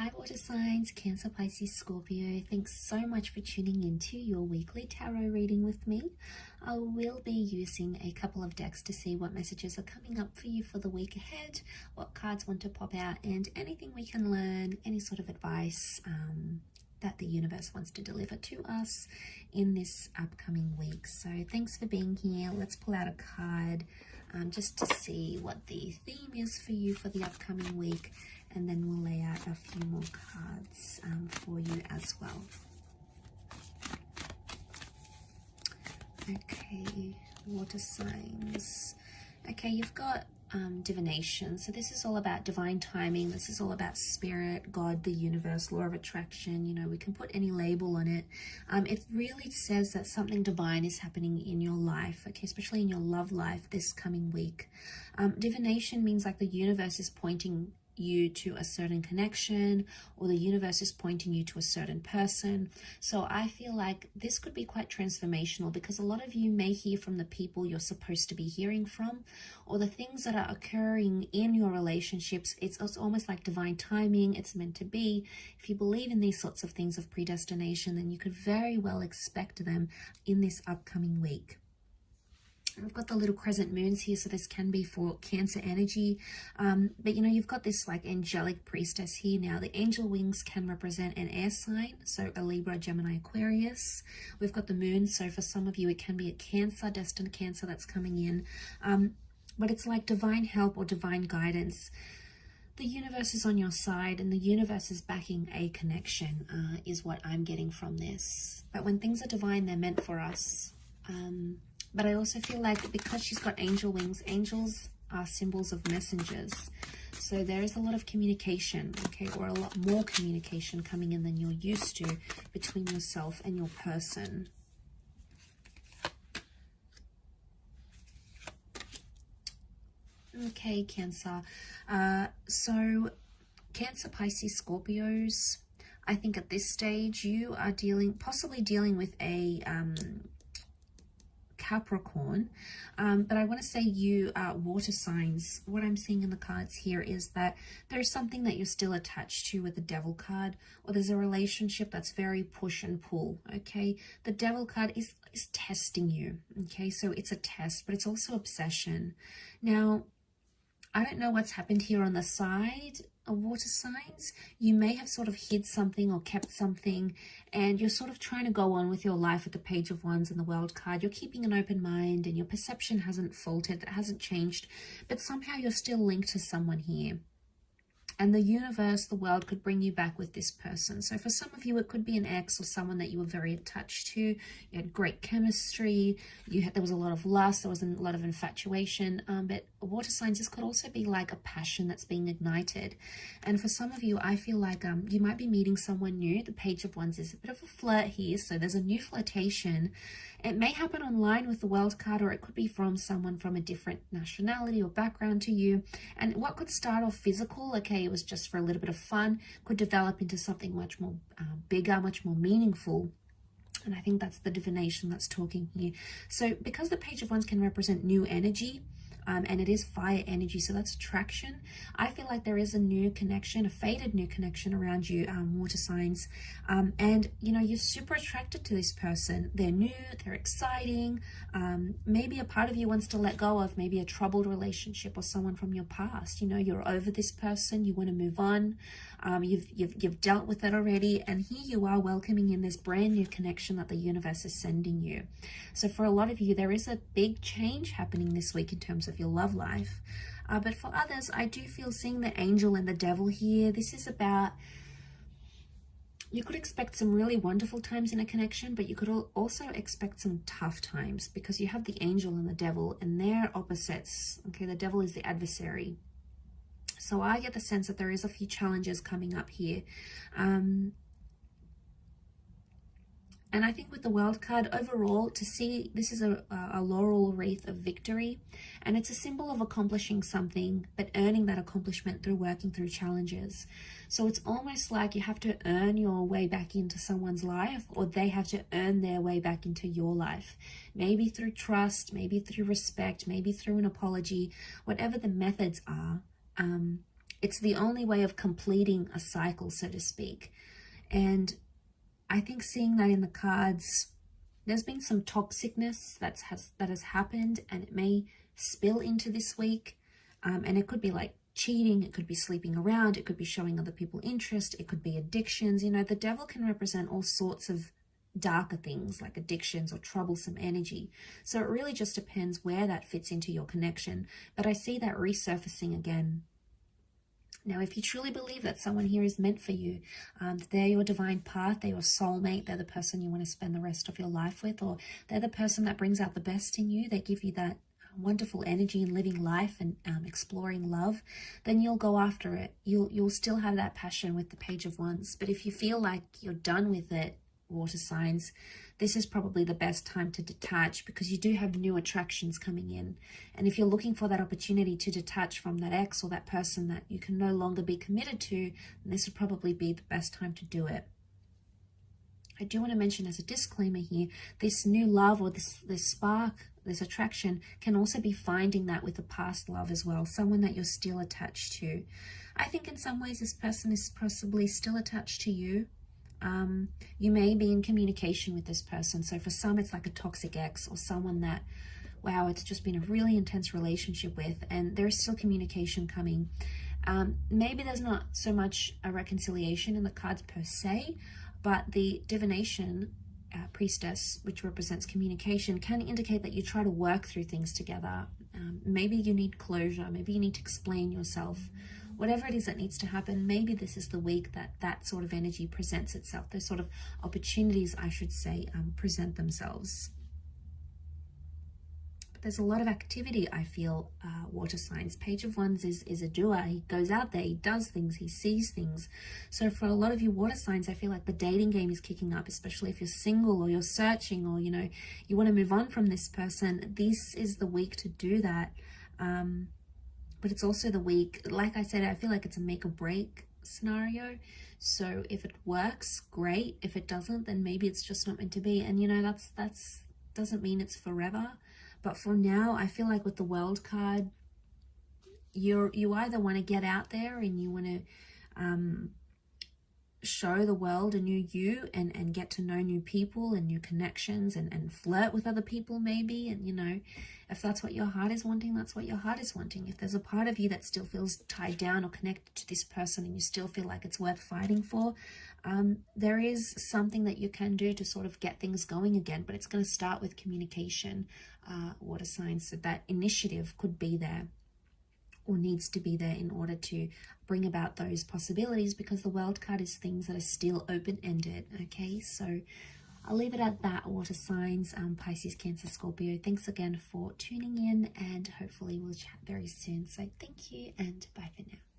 Hi water signs, Cancer, Pisces, Scorpio. Thanks so much for tuning into your weekly tarot reading with me. I will be using a couple of decks to see what messages are coming up for you for the week ahead, what cards want to pop out, and anything we can learn, any sort of advice that the universe wants to deliver to us in this upcoming week. So thanks for being here. Let's pull out a card just to see what the theme is for you for the upcoming week, and then we'll lay out a few more cards for you as well. Okay, water signs. Okay, you've got divination. So this is all about divine timing. This is all about spirit, God, the universe, law of attraction. You know, we can put any label on it. It really says that something divine is happening in your life, okay, especially in your love life this coming week. Divination means like the universe is pointing you to a certain connection, or the universe is pointing you to a certain person. So I feel like this could be quite transformational, because a lot of you may hear from the people you're supposed to be hearing from, or the things that are occurring in your relationships. It's almost like divine timing. It's meant to be. If you believe in these sorts of things of predestination, then you could very well expect them in this upcoming week. We've got the little crescent moons here, so this can be for Cancer energy. But you know, you've got this like angelic priestess here now. The angel wings can represent an air sign, so a Libra, Gemini, Aquarius. We've got the moon, so for some of you it can be a Cancer, destined Cancer that's coming in. But it's like divine help or divine guidance. The universe is on your side, and the universe is backing a connection, is what I'm getting from this. But when things are divine, they're meant for us. But I also feel like because she's got angel wings, angels are symbols of messengers. So there is a lot of communication, okay, or a lot more communication coming in than you're used to between yourself and your person. Okay, Cancer. So Cancer, Pisces, Scorpios, I think at this stage you are possibly dealing with a Capricorn, but I want to say you are water signs. What I'm seeing in the cards here is that there's something that you're still attached to with the Devil card, or there's a relationship that's very push and pull, okay? The Devil card is testing you, okay? So it's a test, but it's also obsession. Now, I don't know what's happened here on the side of water signs. You may have sort of hid something or kept something, and you're sort of trying to go on with your life with the Page of Wands and the World card. You're keeping an open mind, and your perception hasn't faltered, it hasn't changed, but somehow you're still linked to someone here. And the universe, the world, could bring you back with this person. So for some of you, it could be an ex or someone that you were very attached to. You had great chemistry. There was a lot of lust. There was a lot of infatuation. But water signs, this could also be like a passion that's being ignited. And for some of you, I feel like you might be meeting someone new. The Page of Wands is a bit of a flirt here. So there's a new flirtation. It may happen online with the World card, or it could be from someone from a different nationality or background to you. And what could start off physical, okay, it was just for a little bit of fun, could develop into something much more bigger, much more meaningful. And I think that's the divination that's talking here. So because the Page of Wands can represent new energy, and it is fire energy, so that's attraction, I feel like there is a new connection, a faded new connection around you, water signs. And you know, you're super attracted to this person. They're new, they're exciting. Maybe a part of you wants to let go of maybe a troubled relationship or someone from your past. You know, you're over this person, you want to move on. You've dealt with it already, and here you are welcoming in this brand new connection that the universe is sending you. So for a lot of you, there is a big change happening this week in terms of your love life. But for others, I do feel seeing the angel and the devil here. This is about, you could expect some really wonderful times in a connection, but you could also expect some tough times, because you have the angel and the devil, and they're opposites. Okay, the devil is the adversary. So I get the sense that there is a few challenges coming up here. And I think with the World card, overall, to see this is a laurel wreath of victory, and it's a symbol of accomplishing something, but earning that accomplishment through working through challenges. So it's almost like you have to earn your way back into someone's life, or they have to earn their way back into your life. Maybe through trust, maybe through respect, maybe through an apology, whatever the methods are. It's the only way of completing a cycle, so to speak. And I think seeing that in the cards, there's been some toxicness that has happened, and it may spill into this week. And it could be like cheating, it could be sleeping around, it could be showing other people interest, it could be addictions. You know, the devil can represent all sorts of darker things like addictions or troublesome energy. So it really just depends where that fits into your connection. But I see that resurfacing again. Now, if you truly believe that someone here is meant for you, they're your divine path, they're your soulmate, they're the person you want to spend the rest of your life with, or they're the person that brings out the best in you, they give you that wonderful energy in living life and exploring love, then you'll go after it. You'll still have that passion with the Page of Wands. But if you feel like you're done with it, water signs, this is probably the best time to detach, because you do have new attractions coming in. And if you're looking for that opportunity to detach from that ex or that person that you can no longer be committed to, then this would probably be the best time to do it. I do want to mention as a disclaimer here, this new love or this spark, this attraction can also be finding that with a past love as well, someone that you're still attached to. I think in some ways this person is possibly still attached to you. You may be in communication with this person. So for some, it's like a toxic ex or someone that, wow, it's just been a really intense relationship with, and there's still communication coming. Maybe there's not so much a reconciliation in the cards per se, but the divination priestess, which represents communication, can indicate that you try to work through things together. Maybe you need closure. Maybe you need to explain yourself. Whatever it is that needs to happen, maybe this is the week that that sort of energy presents itself. Those sort of opportunities, I should say, present themselves. But there's a lot of activity, I feel, water signs. Page of Wands is a doer. He goes out there, he does things, he sees things. So for a lot of you water signs, I feel like the dating game is kicking up, especially if you're single or you're searching, or, you know, you want to move on from this person. This is the week to do that. But it's also the week, like I said, I feel like it's a make or break scenario. So if it works, great. If it doesn't, then maybe it's just not meant to be. And, you know, that's doesn't mean it's forever. But for now, I feel like with the World card, you either want to get out there and you want to show the world a new you and get to know new people and new connections and flirt with other people maybe. And, you know, if that's what your heart is wanting, that's what your heart is wanting. If there's a part of you that still feels tied down or connected to this person and you still feel like it's worth fighting for, there is something that you can do to sort of get things going again. But it's going to start with communication, water signs. So that initiative could be there, or needs to be there, in order to bring about those possibilities, because the World card is things that are still open-ended. Okay, so I'll leave it at that, water signs, Pisces, Cancer, Scorpio. Thanks again for tuning in, and hopefully we'll chat very soon. So thank you, and bye for now.